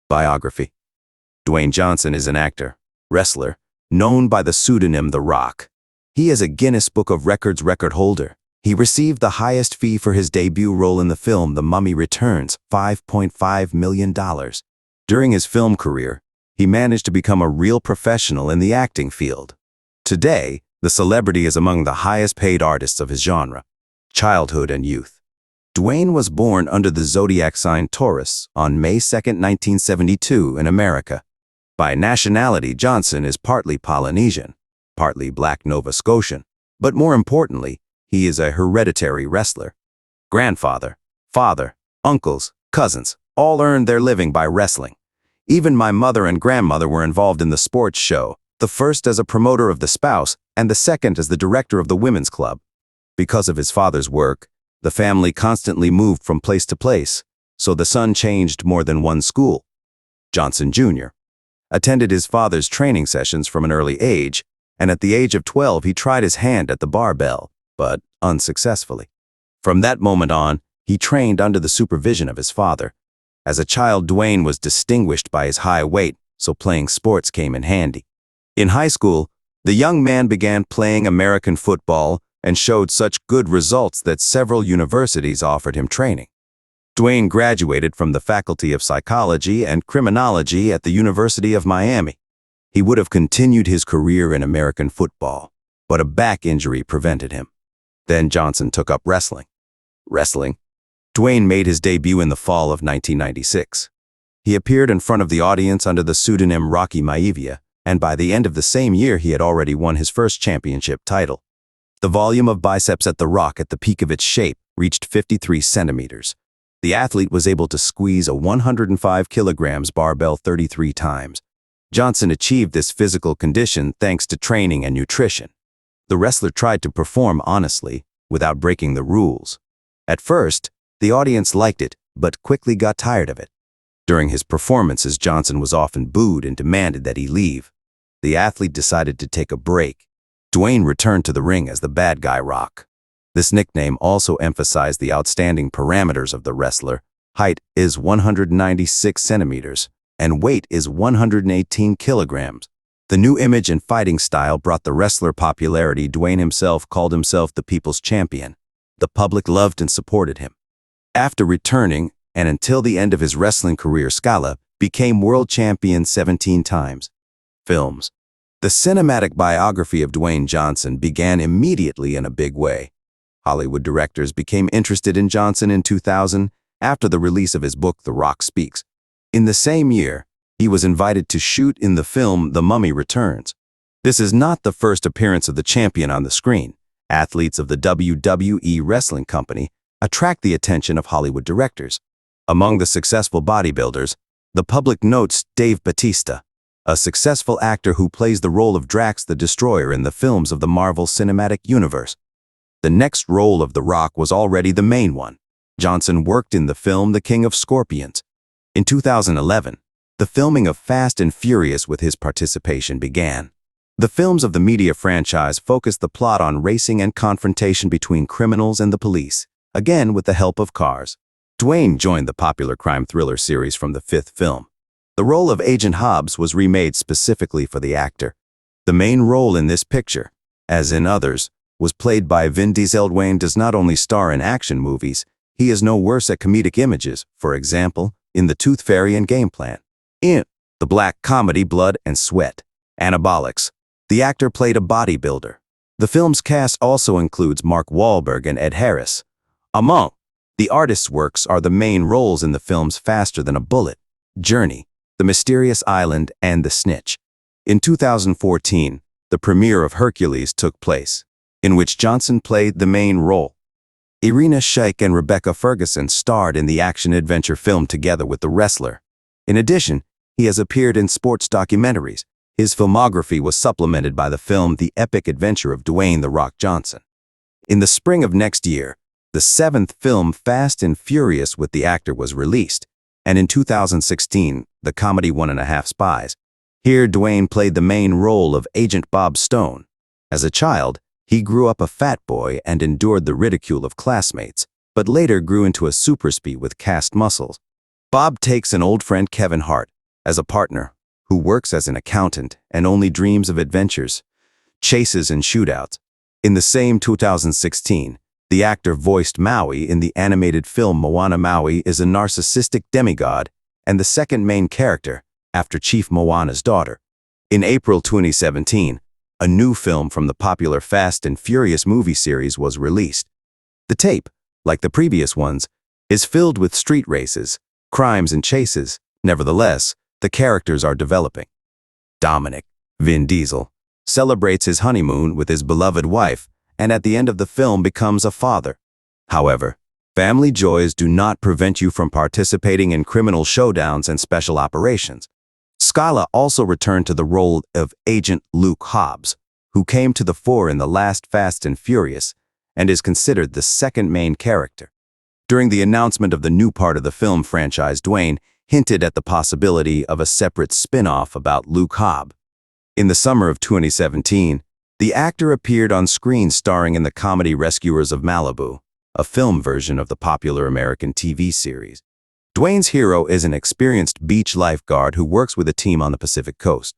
Biography. Dwayne Johnson is an actor, wrestler, known by the pseudonym The Rock. He is a Guinness Book of Records record holder. He received the highest fee for his debut role in the film The Mummy Returns, $5.5 million. During his film career, he managed to become a real professional in the acting field. Today, the celebrity is among the highest-paid artists of his genre. Childhood and youth. Dwayne was born under the zodiac sign Taurus on May 2, 1972 in America. By nationality, Johnson is partly Polynesian, partly Black Nova Scotian, but more importantly, he is a hereditary wrestler. Grandfather, father, uncles, cousins, all earned their living by wrestling. Even my mother and grandmother were involved in the sports show, the first as a promoter of the spouse and the second as the director of the women's club. Because of his father's work, the family constantly moved from place to place, so the son changed more than one school. Johnson Jr. attended his father's training sessions from an early age, and at the age of 12 he tried his hand at the barbell, but unsuccessfully. From that moment on, he trained under the supervision of his father. As a child, Dwayne was distinguished by his high weight, so playing sports came in handy. In high school, the young man began playing American football and showed such good results that several universities offered him training. Dwayne graduated from the Faculty of Psychology and Criminology at the University of Miami. He would have continued his career in American football, but a back injury prevented him. Then Johnson took up wrestling. Dwayne made his debut in the fall of 1996. He appeared in front of the audience under the pseudonym Rocky Maivia, and by the end of the same year he had already won his first championship title. The volume of biceps at The Rock at the peak of its shape reached 53 centimeters. The athlete was able to squeeze a 105 kilograms barbell 33 times. Johnson achieved this physical condition thanks to training and nutrition. The wrestler tried to perform honestly, without breaking the rules. At first, the audience liked it, but quickly got tired of it. During his performances, Johnson was often booed and demanded that he leave. The athlete decided to take a break. Dwayne returned to the ring as the bad guy Rock. This nickname also emphasized the outstanding parameters of the wrestler. Height is 196 centimeters, and weight is 118 kilograms. The new image and fighting style brought the wrestler popularity. Dwayne himself called himself the people's champion. The public loved and supported him. After returning, and until the end of his wrestling career, Scala became world champion 17 times. Films. The cinematic biography of Dwayne Johnson began immediately in a big way. Hollywood directors became interested in Johnson in 2000 after the release of his book The Rock Speaks. In the same year, he was invited to shoot in the film The Mummy Returns. This is not the first appearance of the champion on the screen. Athletes of the WWE wrestling company attract the attention of Hollywood directors. Among the successful bodybuilders, the public notes Dave Bautista, a successful actor who plays the role of Drax the Destroyer in the films of the Marvel Cinematic Universe. The next role of The Rock was already the main one. Johnson worked in the film The King of Scorpions. In 2011, the filming of Fast and Furious with his participation began. The films of the media franchise focused the plot on racing and confrontation between criminals and the police, again with the help of cars. Dwayne joined the popular crime thriller series from the fifth film. The role of Agent Hobbs was remade specifically for the actor. The main role in this picture, as in others, was played by Vin Diesel. Dwayne does not only star in action movies, he is no worse at comedic images, for example, in The Tooth Fairy and Game Plan. In the black comedy Blood and Sweat, Anabolics, the actor played a bodybuilder. The film's cast also includes Mark Wahlberg and Ed Harris. Among the artist's works are the main roles in the films Faster Than a Bullet, Journey, The Mysterious Island, and The Snitch. In 2014, the premiere of Hercules took place, in which Johnson played the main role. Irina Shayk and Rebecca Ferguson starred in the action-adventure film together with the wrestler. In addition, he has appeared in sports documentaries. His filmography was supplemented by the film The Epic Adventure of Dwayne "The Rock" Johnson. In the spring of next year, the seventh film Fast and Furious with the actor was released, and in 2016, the comedy 1.5 Spies. Here, Dwayne played the main role of Agent Bob Stone. As a child, he grew up a fat boy and endured the ridicule of classmates, but later grew into a super speed with cast muscles. Bob takes an old friend Kevin Hart, as a partner who works as an accountant and only dreams of adventures, chases, and shootouts. In the same 2016, the actor voiced Maui in the animated film Moana. Maui is a narcissistic demigod and the second main character after Chief Moana's daughter. In April 2017, a new film from the popular Fast and Furious movie series was released. The tape, like the previous ones, is filled with street races, crimes, and chases. Nevertheless, the characters are developing. Dominic, Vin Diesel, celebrates his honeymoon with his beloved wife and at the end of the film becomes a father. However, family joys do not prevent you from participating in criminal showdowns and special operations. Skyla also returned to the role of Agent Luke Hobbs, who came to the fore in the last Fast and Furious and is considered the second main character. During the announcement of the new part of the film franchise, Dwayne hinted at the possibility of a separate spin-off about Luke Hobbs. In the summer of 2017, the actor appeared on screen starring in the comedy Rescuers of Malibu, a film version of the popular American TV series. Dwayne's hero is an experienced beach lifeguard who works with a team on the Pacific coast.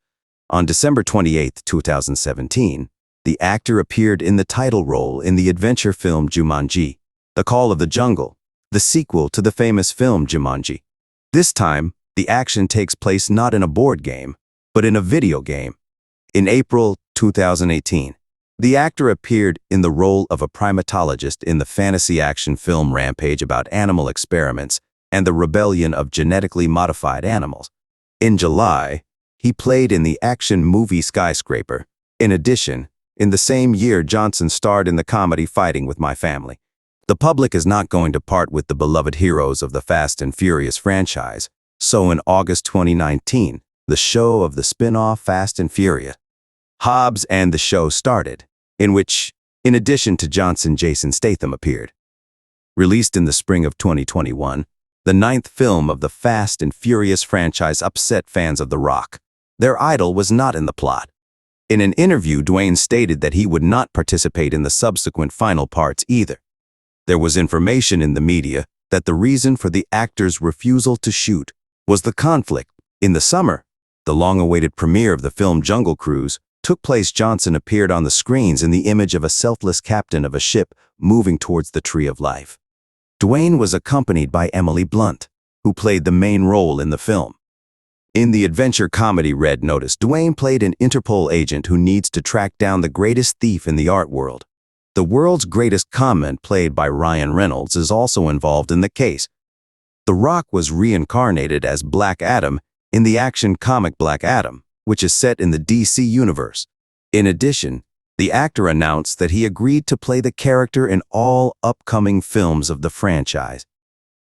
On December 28, 2017, the actor appeared in the title role in the adventure film Jumanji, The Call of the Jungle, the sequel to the famous film Jumanji. This time, the action takes place not in a board game, but in a video game. In April 2018, the actor appeared in the role of a primatologist in the fantasy action film Rampage about animal experiments and the rebellion of genetically modified animals. In July, he played in the action movie Skyscraper. In addition, in the same year, Johnson starred in the comedy Fighting with My Family. The public is not going to part with the beloved heroes of the Fast and Furious franchise, so in August 2019, the show of the spin-off Fast and Furious, Hobbs and the Show started, in which, in addition to Johnson, Jason Statham appeared. Released in the spring of 2021, the ninth film of the Fast and Furious franchise upset fans of The Rock. Their idol was not in the plot. In an interview, Dwayne stated that he would not participate in the subsequent final parts either. There was information in the media that the reason for the actor's refusal to shoot was the conflict. In the summer, the long-awaited premiere of the film Jungle Cruise took place. Johnson appeared on the screens in the image of a selfless captain of a ship moving towards the Tree of Life. Dwayne was accompanied by Emily Blunt, who played the main role in the film. In the adventure comedy Red Notice, Dwayne played an Interpol agent who needs to track down the greatest thief in the art world. The world's greatest comment, played by Ryan Reynolds, is also involved in the case. The Rock was reincarnated as Black Adam in the action comic Black Adam, which is set in the DC universe. In addition, the actor announced that he agreed to play the character in all upcoming films of the franchise.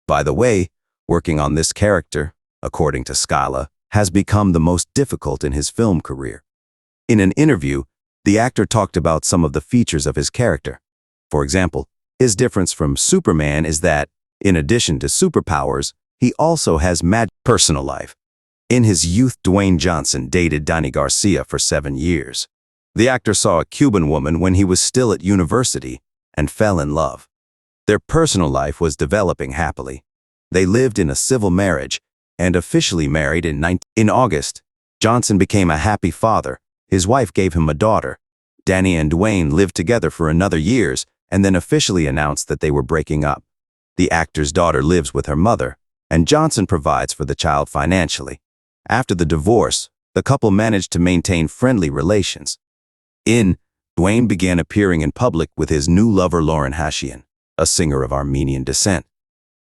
By the way, working on this character, according to Skyla, has become the most difficult in his film career. In an interview, the actor talked about some of the features of his character. For example, his difference from Superman is that, in addition to superpowers, he also has mad personal life. In his youth, Dwayne Johnson dated Dani Garcia for 7 years. The actor saw a Cuban woman when he was still at university and fell in love. Their personal life was developing happily. They lived in a civil marriage and officially married in August. Johnson became a happy father. His wife gave him a daughter. Dani and Dwayne lived together for another years and then officially announced that they were breaking up. The actor's daughter lives with her mother, and Johnson provides for the child financially. After the divorce, the couple managed to maintain friendly relations. Dwayne began appearing in public with his new lover Lauren Hashian, a singer of Armenian descent.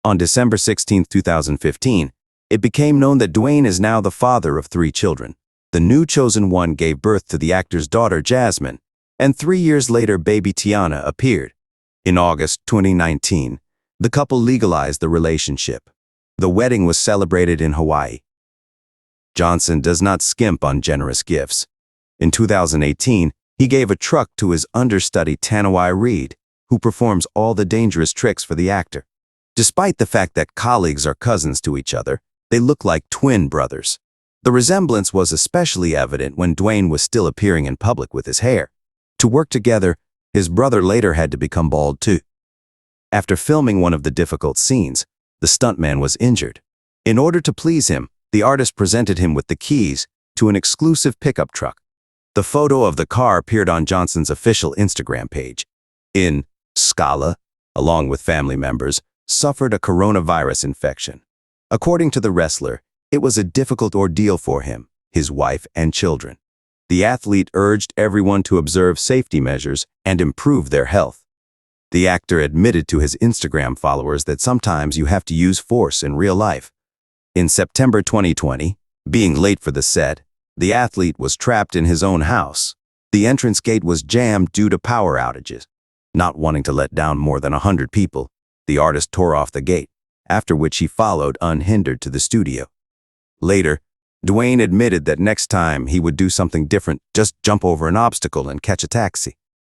On December 16, 2015, it became known that Dwayne is now the father of 3 children. The new chosen one gave birth to the actor's daughter Jasmine, and 3 years later baby Tiana appeared. In August 2019, the couple legalized the relationship. The wedding was celebrated in Hawaii. Johnson does not skimp on generous gifts. In 2018, he gave a truck to his understudy Tanawai Reed, who performs all the dangerous tricks for the actor. Despite the fact that colleagues are cousins to each other, they look like twin brothers. The resemblance was especially evident when Dwayne was still appearing in public with his hair. To work together, his brother later had to become bald too. After filming one of the difficult scenes, the stuntman was injured. In order to please him, The artist presented him with the keys to an exclusive pickup truck. The photo of the car appeared on Johnson's official Instagram page. In Scala, along with family members, suffered a coronavirus infection. According to the wrestler, it was a difficult ordeal for him, his wife, and children. The athlete urged everyone to observe safety measures and improve their health. The actor admitted to his Instagram followers that sometimes you have to use force in real life. In September 2020, being late for the set, the athlete was trapped in his own house. The entrance gate was jammed due to power outages. Not wanting to let down more than 100 people, the artist tore off the gate, after which he followed unhindered to the studio. Later, Dwayne admitted that next time he would do something different, just jump over an obstacle and catch a taxi.